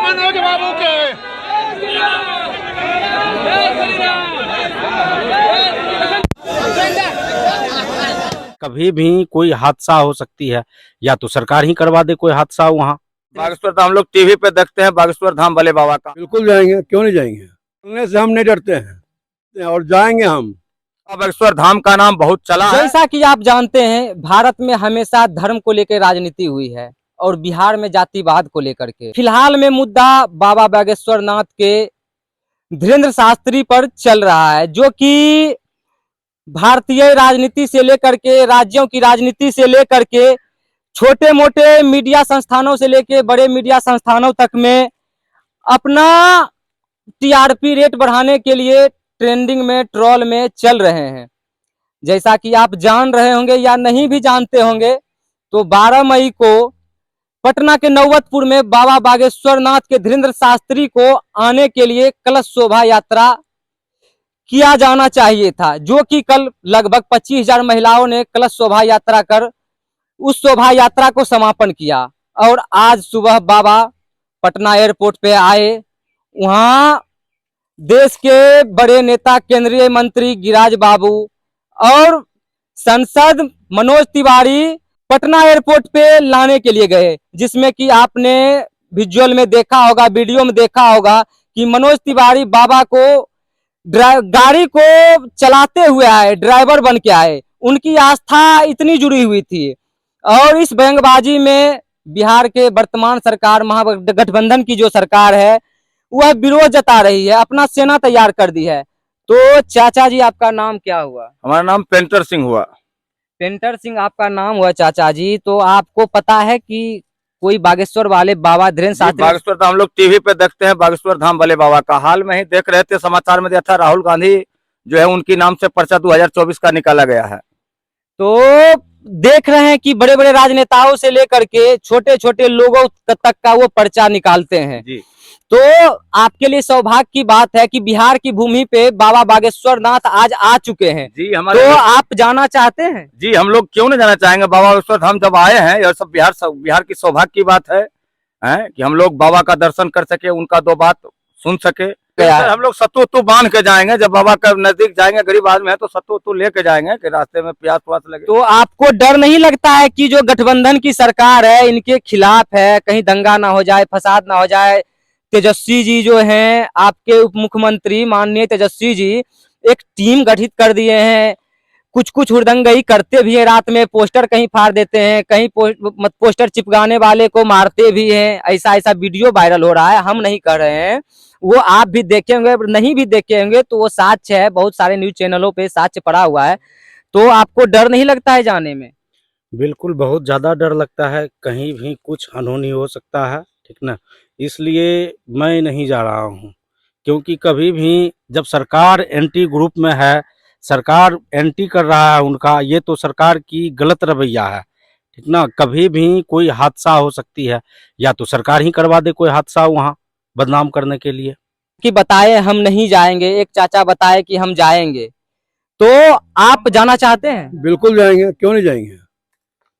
मनोज बाबू के। कभी भी कोई हादसा हो सकती है, या तो सरकार ही करवा दे कोई हादसा वहाँ। बागेश्वर धाम हम लोग टीवी पे देखते हैं, बागेश्वर धाम भोले बाबा का। बिल्कुल जाएंगे, क्यों नहीं जाएंगे। करने से हम नहीं डरते हैं और जाएंगे हम। बागेश्वर धाम का नाम बहुत चला है। जैसा कि आप जानते हैं, भारत में हमेशा धर्म को लेकर राजनीति हुई है और बिहार में जातिवाद को लेकर के। फिलहाल में मुद्दा बाबा बागेश्वर नाथ के धीरेन्द्र शास्त्री पर चल रहा है, जो कि भारतीय राजनीति से लेकर के, राज्यों की राजनीति से लेकर के, छोटे मोटे मीडिया संस्थानों से लेकर बड़े मीडिया संस्थानों तक में अपना टीआरपी रेट बढ़ाने के लिए ट्रेंडिंग में, ट्रोल में चल रहे हैं। जैसा कि आप जान रहे होंगे या नहीं भी जानते होंगे, तो 12 मई को पटना के नौबतपुर में बाबा बागेश्वर नाथ के धीरेन्द्र शास्त्री को आने के लिए कलश शोभा यात्रा किया जाना चाहिए था, जो कि कल लगभग 25,000 महिलाओं ने कलश शोभा यात्रा कर उस शोभा यात्रा को समापन किया। और आज सुबह बाबा पटना एयरपोर्ट पे आए। वहां देश के बड़े नेता, केंद्रीय मंत्री गिरिराज बाबू और सांसद मनोज तिवारी पटना एयरपोर्ट पे लाने के लिए गए, जिसमें कि आपने विजुअल में देखा होगा, वीडियो में देखा होगा कि मनोज तिवारी बाबा को गाड़ी को चलाते हुए आए, ड्राइवर बन के आए। उनकी आस्था इतनी जुड़ी हुई थी। और इस बैंगबाजी में बिहार के वर्तमान सरकार, महागठबंधन की जो सरकार है, वह विरोध जता रही है, अपना सेना तैयार कर दी है। तो चाचा जी, आपका नाम क्या हुआ? हमारा नाम पेंटर सिंह हुआ। पेंटर सिंह आपका नाम हुआ चाचा जी। तो आपको पता है कि कोई बागेश्वर वाले बाबा धीरेन्द्र शास्त्री? बागेश्वर धाम हम लोग टीवी पे देखते हैं, बागेश्वर धाम भोले बाबा का। हाल में ही देख रहे थे, समाचार में देखा, राहुल गांधी जो है उनकी नाम से पर्चा 2024 का निकाला गया है। तो देख रहे हैं कि बड़े बड़े राजनेताओं से लेकर के छोटे छोटे लोगों तक का वो पर्चा निकालते हैं जी। तो आपके लिए सौभाग्य की बात है कि बिहार की भूमि पे बाबा बागेश्वर नाथ आज आ चुके हैं। जी, हमारे तो आप जाना चाहते हैं? जी, हम लोग क्यों नहीं जाना चाहेंगे। बाबा बागेश्वर धाम जब आए हैं, यह सब बिहार की सौभाग्य की बात है कि हम लोग बाबा का दर्शन कर सके, उनका दो बात सुन सके। हम लोग सत्तू बांध के जाएंगे, जब बाबा का नजदीक जाएंगे, गरीब आदमी है तो सत्तू लेके जाएंगे कि रास्ते में प्यास व्यास लगे। तो आपको डर नहीं लगता है कि जो गठबंधन की सरकार है, इनके खिलाफ है, कहीं दंगा ना हो जाए, फसाद ना हो जाए? तेजस्वी जी जो हैं, आपके उप मुख्यमंत्री माननीय तेजस्वी जी, एक टीम गठित कर दिए हैं। कुछ कुछ हुड़दंगई करते भी हैं, रात में पोस्टर कहीं फाड़ देते हैं, कहीं पोस्टर चिपकाने वाले को मारते भी हैं। ऐसा ऐसा वीडियो वायरल हो रहा है, हम नहीं कर रहे हैं, वो आप भी देखे होंगे, नहीं भी देखे होंगे तो वो साक्ष्य है, बहुत सारे न्यूज चैनलों पे साक्ष्य पड़ा हुआ है। तो आपको डर नहीं लगता है जाने में? बिल्कुल, बहुत ज्यादा डर लगता है, कहीं भी कुछ अनहोनी हो सकता है, ठीक ना। इसलिए मैं नहीं जा रहा हूँ, क्योंकि कभी भी जब सरकार एंटी ग्रुप में है, सरकार एंटी कर रहा है उनका, ये तो सरकार की गलत रवैया है, ठीक ना। कभी भी कोई हादसा हो सकती है, या तो सरकार ही करवा दे कोई हादसा वहाँ बदनाम करने के लिए। कि बताए हम नहीं जाएंगे, एक चाचा बताए कि हम जाएंगे, तो आप जाना चाहते हैं? बिल्कुल जाएंगे, क्यों नहीं जाएंगे।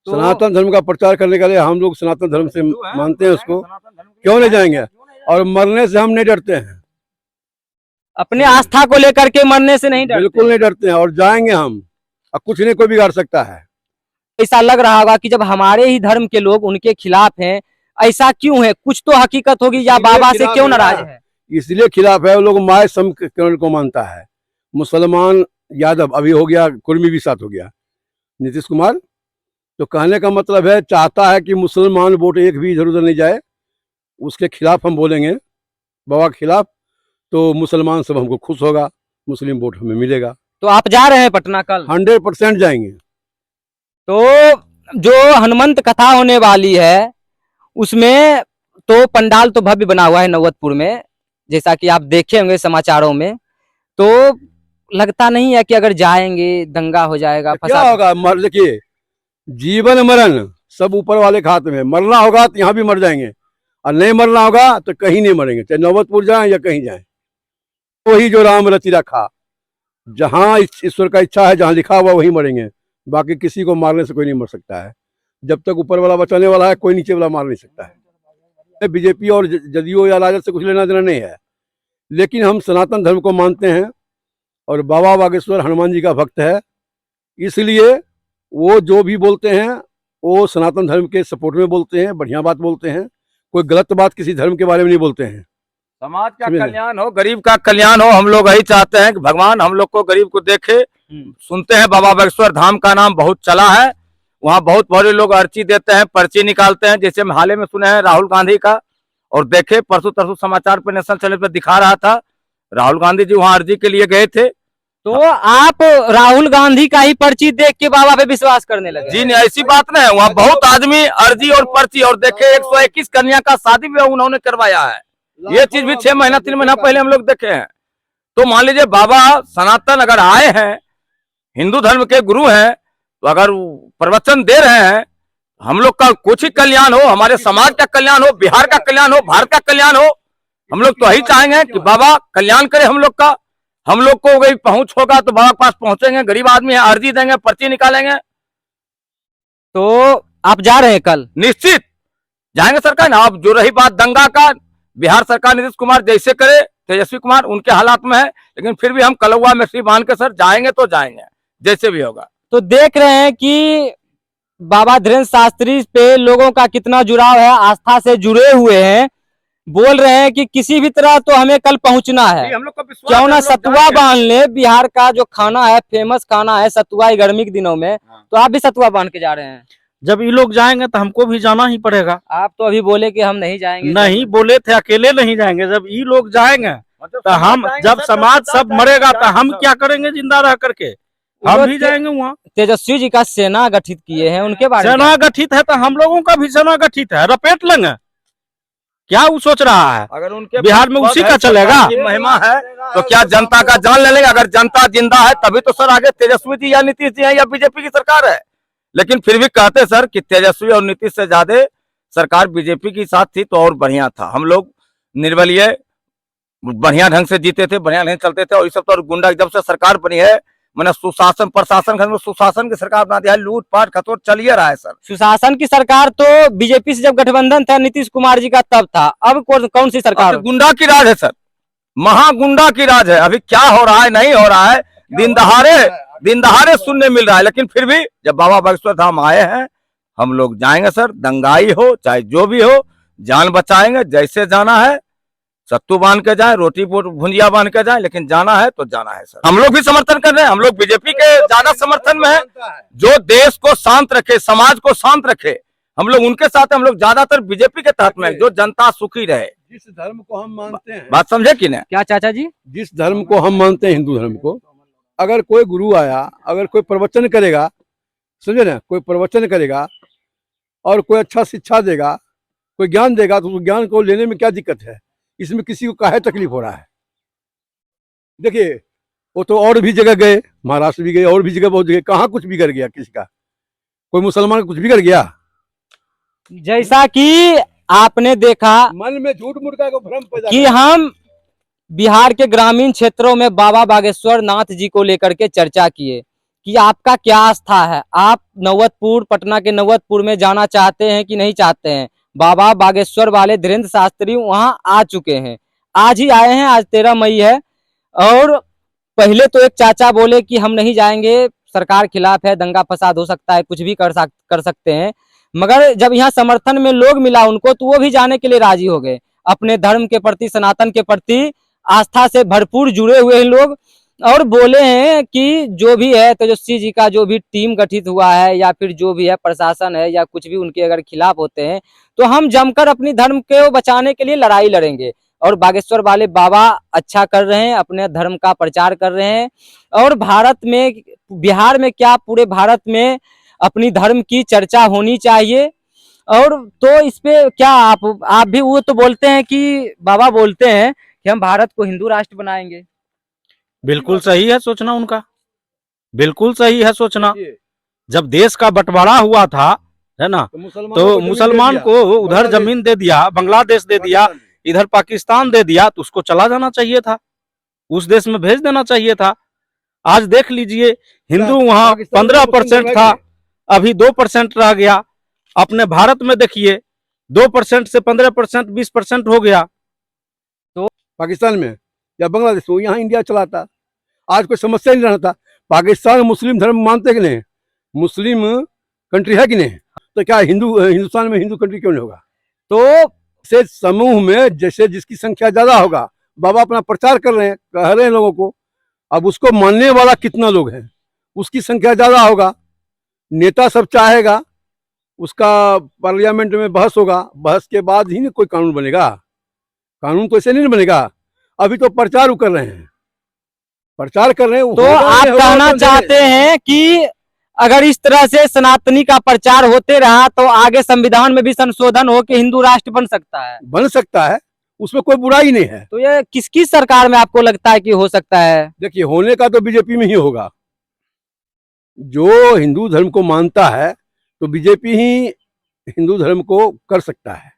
सनातन धर्म का प्रचार करने के लिए हम लोग सनातन धर्म से मानते हैं उसको, क्यों नहीं जाएंगे। और मरने से हम नहीं डरते हैं, अपने आस्था को लेकर के मरने से नहीं डरते? बिल्कुल नहीं डरते हैं और जाएंगे हम। अब कुछ नहीं कोई बिगाड़ सकता है। ऐसा लग रहा होगा कि जब हमारे ही धर्म के लोग उनके खिलाफ हैं, ऐसा क्यों है? कुछ तो हकीकत होगी, या बाबा से क्यों नाराज है? इसलिए खिलाफ है, वो लोग माय समीकरण को मानता है। मुसलमान यादव अभी हो गया, कुर्मी भी साथ हो गया, नीतीश कुमार। तो कहने का मतलब है, चाहता है कि मुसलमान वोट एक भी इधर उधर नहीं जाए, उसके खिलाफ हम बोलेंगे, बाबा के खिलाफ, तो मुसलमान सब हमको खुश होगा, मुस्लिम वोट हमें मिलेगा। तो आप जा रहे हैं पटना कल? 100% जाएंगे। तो जो हनुमंत कथा होने वाली है, उसमें तो पंडाल तो भव्य बना हुआ है नौबतपुर में, जैसा कि आप देखे होंगे समाचारों में। तो लगता नहीं है कि अगर जाएंगे दंगा हो जाएगा, क्या होगा? मर देखिए, जीवन मरण सब ऊपर वाले के हाथ में। मरना होगा तो यहाँ भी मर जाएंगे, और नहीं मरना होगा तो कहीं नहीं मरेंगे, चाहे नौबतपुर जाएं या कहीं जाएं। वही जो राम रचि रखा, जहाँ ईश्वर का इच्छा है, जहाँ लिखा हुआ वहीं मरेंगे। बाकी किसी को मारने से कोई नहीं मर सकता है। जब तक ऊपर वाला बचाने वाला है, कोई नीचे वाला मार नहीं सकता है। बीजेपी और जदयू या राजद से कुछ लेना देना नहीं है, लेकिन हम सनातन धर्म को मानते हैं और बाबा बागेश्वर हनुमान जी का भक्त है, इसलिए वो जो भी बोलते हैं वो सनातन धर्म के सपोर्ट में बोलते हैं, बढ़िया बात बोलते हैं, कोई गलत बात किसी धर्म के बारे में नहीं बोलते हैं। समाज का समझे? कल्याण हो, गरीब का कल्याण हो, हम लोग यही चाहते हैं कि भगवान हम लोग को गरीब को देखे। सुनते हैं बाबा बागेश्वर धाम का नाम बहुत चला है, वहाँ बहुत बड़े लोग अर्जी देते हैं, पर्ची निकालते हैं, जैसे हम हाल ही में सुने हैं राहुल गांधी का, और देखे परसों तरसों समाचार पर नेशनल चैनल पर दिखा रहा था राहुल गांधी जी वहाँ अर्जी के लिए गए थे। तो आप राहुल गांधी का ही पर्ची देख के बाबा पे विश्वास करने लगे? जी नहीं, ऐसी बात नहीं है, वहाँ बहुत आदमी अर्जी और पर्ची, और देखे 121 कन्या का शादी भी उन्होंने करवाया है, ये चीज भी 6 महीना 3 महीना पहले हम लोग देखे हैं। तो मान लीजिए बाबा सनातन अगर आए हैं, हिंदू धर्म के गुरु हैं, तो अगर प्रवचन दे रहे हैं, हम लोग का कुछ ही कल्याण हो, हमारे समाज का कल्याण हो, बिहार का कल्याण हो, भारत का कल्याण हो, हम लोग तो यही चाहेंगे कि बाबा कल्याण करे हम लोग का। हम लोग को कोई पहुंच होगा तो बाबा के पास पहुंचेंगे, गरीब आदमी है, अर्जी देंगे, पर्ची निकालेंगे। तो आप जा रहे हैं कल? निश्चित जाएंगे सरकार ना। अब जो रही बात दंगा का, बिहार सरकार नीतीश कुमार जैसे करे, तेजस्वी कुमार उनके हालात में है, लेकिन फिर भी हम कलवा में श्री बांध के सर जाएंगे तो जाएंगे, जैसे भी होगा। तो देख रहे हैं कि बाबा धीरेन्द्र शास्त्री पे लोगों का कितना जुड़ाव है, आस्था से जुड़े हुए हैं, बोल रहे हैं कि किसी भी तरह तो हमें कल पहुंचना है, हम लोग का विश्वास क्यों है, ना हम लोग सतुआ जाएंगे। बांध ले। बिहार का जो खाना है, फेमस खाना है सतुआ, गर्मी के दिनों में, तो आप भी सतुआ बांध के जा रहे हैं? जब ये लोग जाएंगे तो हमको भी जाना ही पड़ेगा। आप तो अभी बोले कि हम नहीं जाएंगे। नहीं बोले थे अकेले नहीं जाएंगे, जब ये लोग जाएंगे मतलब तो हम, जाएंगे, जब सर, समाज सब मरेगा तो हम जाएंगे। क्या करेंगे जिंदा रह करके? हम भी जाएंगे वहाँ। तेजस्वी जी का सेना गठित किए हैं, उनके बारे में सेना गठित है तो हम लोगों का भी सेना गठित है, रपेट लेंगे। क्या वो सोच रहा है अगर उनके बिहार में उसी का चलेगा? की महिमा है तो क्या जनता का जान ले लेंगे? अगर जनता जिंदा है तभी तो सर आगे तेजस्वी जी या नीतीश जी है या बीजेपी की सरकार है। लेकिन फिर भी कहते सर कि तेजस्वी और नीतीश से ज्यादा सरकार बीजेपी के साथ थी तो और बढ़िया था, हम लोग निर्बलीय बढ़िया ढंग से जीते थे, बढ़िया ढंग से चलते थे। और इस सब तो गुंडा जब से सरकार बनी है, मैंने सुशासन प्रशासन घर में सुशासन की सरकार बना दिया है, लूटपाट खतोट चलिए रहा है सर। सुशासन की सरकार तो बीजेपी से जब गठबंधन था नीतीश कुमार जी का तब था, अब कौन सी सरकार? अब गुंडा की राज है सर, महागुंडा की राज है। अभी क्या हो रहा है नहीं हो रहा है, दिन दहाड़े सुनने मिल रहा है। लेकिन फिर भी जब बाबा बागेश्वर धाम आए हैं, हम लोग जाएंगे सर, दंगाई हो चाहे जो भी हो, जान बचाएंगे। जैसे जाना है सत्तू बांध के जाए, रोटी भुंजिया बांध के जाए, लेकिन जाना है तो जाना है सर। हम लोग भी समर्थन कर रहे हैं, हम लोग बीजेपी के ज्यादा समर्थन में है, जो देश को शांत रखे, समाज को शांत रखे, हम लोग उनके साथ, हम लोग ज्यादातर बीजेपी के तहत में, जो जनता सुखी रहे। जिस धर्म को हम मानते हैं, बात समझे कि नहीं? क्या चाचा जी? जिस धर्म को हम मानते हैं, हिंदू धर्म को, अगर कोई गुरु आया, अगर कोई प्रवचन करेगा, समझे ना, कोई प्रवचन करेगा और कोई अच्छा शिक्षा देगा, कोई ज्ञान देगा, तो उस ज्ञान को लेने में क्या दिक्कत है? इसमें किसी को काहे तकलीफ हो रहा है? देखिए, वो तो और भी जगह गए, महाराष्ट्र भी गए, और भी जगह बहुत जगह, कहाँ कुछ बिगड़ गया किसी का? कोई मुसलमान का कुछ बिगड़ गया? जैसा कि आपने देखा मन में झूठ मूठ का भ्रम पैदा कि हम बिहार के ग्रामीण क्षेत्रों में बाबा बागेश्वर नाथ जी को लेकर के चर्चा किए कि आपका क्या आस्था है, आप नौबतपुर, पटना के नौबतपुर में जाना चाहते हैं कि नहीं चाहते हैं? बाबा बागेश्वर वाले धीरेन्द्र शास्त्री वहां आ चुके हैं, आज ही आए हैं, आज 13 मई है। और पहले तो एक चाचा बोले कि हम नहीं जाएंगे, सरकार खिलाफ है, दंगा फसाद हो सकता है, कुछ भी कर सकते हैं। मगर जब यहाँ समर्थन में लोग मिला उनको, तो वो भी जाने के लिए राजी हो गए। अपने धर्म के प्रति, सनातन के प्रति आस्था से भरपूर जुड़े हुए हैं लोग, और बोले हैं कि जो भी है तेजस्वी जी का जो भी टीम गठित हुआ है, या फिर जो भी है प्रशासन है, या कुछ भी उनके अगर खिलाफ होते हैं, तो हम जमकर अपनी धर्म को बचाने के लिए लड़ाई लड़ेंगे। और बागेश्वर वाले बाबा अच्छा कर रहे हैं, अपने धर्म का प्रचार कर रहे हैं, और भारत में, बिहार में क्या पूरे भारत में अपनी धर्म की चर्चा होनी चाहिए। और तो इस पे क्या आप भी, वो तो बोलते हैं कि बाबा बोलते हैं कि हम भारत को हिंदू राष्ट्र बनाएंगे। बिल्कुल सही है सोचना उनका, बिल्कुल सही है सोचना। जब देश का बंटवारा हुआ था, है ना, तो मुसलमान को उधर जमीन दे दिया, बांग्लादेश दे दिया, इधर पाकिस्तान दे दिया, तो उसको चला जाना चाहिए था, उस देश में भेज देना चाहिए था। आज देख लीजिए, हिंदू वहाँ 15% था, अभी 2% रह गया। अपने भारत में देखिए, 2% से 15%, 20% हो गया। पाकिस्तान में या बांग्लादेश में, यहाँ इंडिया चलाता, आज कोई समस्या नहीं रहता। पाकिस्तान मुस्लिम धर्म मानते कि नहीं, मुस्लिम कंट्री है कि नहीं, तो क्या हिंदुस्तान में हिंदू कंट्री क्यों नहीं होगा? तो से समूह में जैसे जिसकी संख्या ज्यादा होगा, बाबा अपना प्रचार कर रहे हैं, कह रहे हैं लोगों को, अब उसको मानने वाला कितना लोग हैं, उसकी संख्या ज्यादा होगा, नेता सब चाहेगा, उसका पार्लियामेंट में बहस होगा, बहस के बाद ही कोई कानून बनेगा। कानून तो ऐसे नहीं बनेगा। अभी तो प्रचार कर रहे हैं, तो आप कहना चाहते हैं कि अगर इस तरह से सनातनी का प्रचार होते रहा तो आगे संविधान में भी संशोधन हो के हिंदू राष्ट्र बन सकता है, उसमें कोई बुराई नहीं है। तो ये किसकी सरकार में आपको लगता है कि हो सकता है? देखिए, होने का तो बीजेपी में ही होगा। जो हिंदू धर्म को मानता है तो बीजेपी ही हिंदू धर्म को कर सकता है,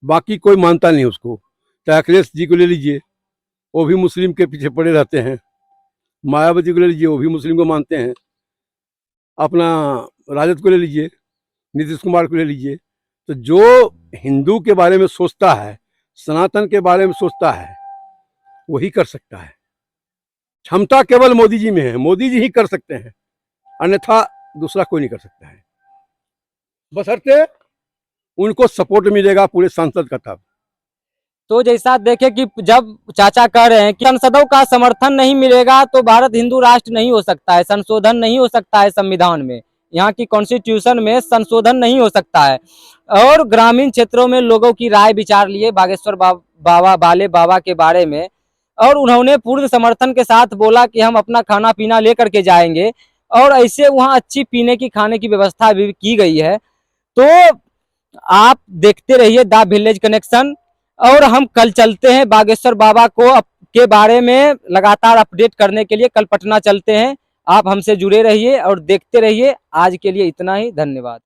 बाकी कोई मानता नहीं उसको। चाहे अखिलेश जी को ले लीजिए, वो भी मुस्लिम के पीछे पड़े रहते हैं। मायावती को ले लीजिए, वो भी मुस्लिम को मानते हैं। अपना राजद को ले लीजिए, नीतीश कुमार को ले लीजिए। तो जो हिंदू के बारे में सोचता है, सनातन के बारे में सोचता है, वही कर सकता है। क्षमता केवल मोदी जी में है, मोदी जी ही कर सकते हैं, अन्यथा दूसरा कोई नहीं कर सकता है। बशर्ते उनको सपोर्ट मिलेगा पूरे सांसद का। तब तो जैसा देखे कि जब चाचा कह रहे हैं कि सांसदों का समर्थन नहीं मिलेगा तो भारत हिंदू राष्ट्र नहीं हो सकता है, संशोधन नहीं हो सकता है, संविधान में, यहाँ की कॉन्स्टिट्यूशन में संशोधन नहीं हो सकता है। और ग्रामीण क्षेत्रों में लोगों की राय विचार लिए बागेश्वर बाबा बाले बाबा के बारे में, और उन्होंने पूर्ण समर्थन के साथ बोला कि हम अपना खाना पीना लेकर के जाएंगे, और ऐसे वहाँ अच्छी पीने की खाने की व्यवस्था भी की गई है। तो आप देखते रहिए द विलेज कनेक्शन, और हम कल चलते हैं बागेश्वर बाबा को के बारे में लगातार अपडेट करने के लिए। कल पटना चलते हैं। आप हमसे जुड़े रहिए और देखते रहिए। आज के लिए इतना ही, धन्यवाद।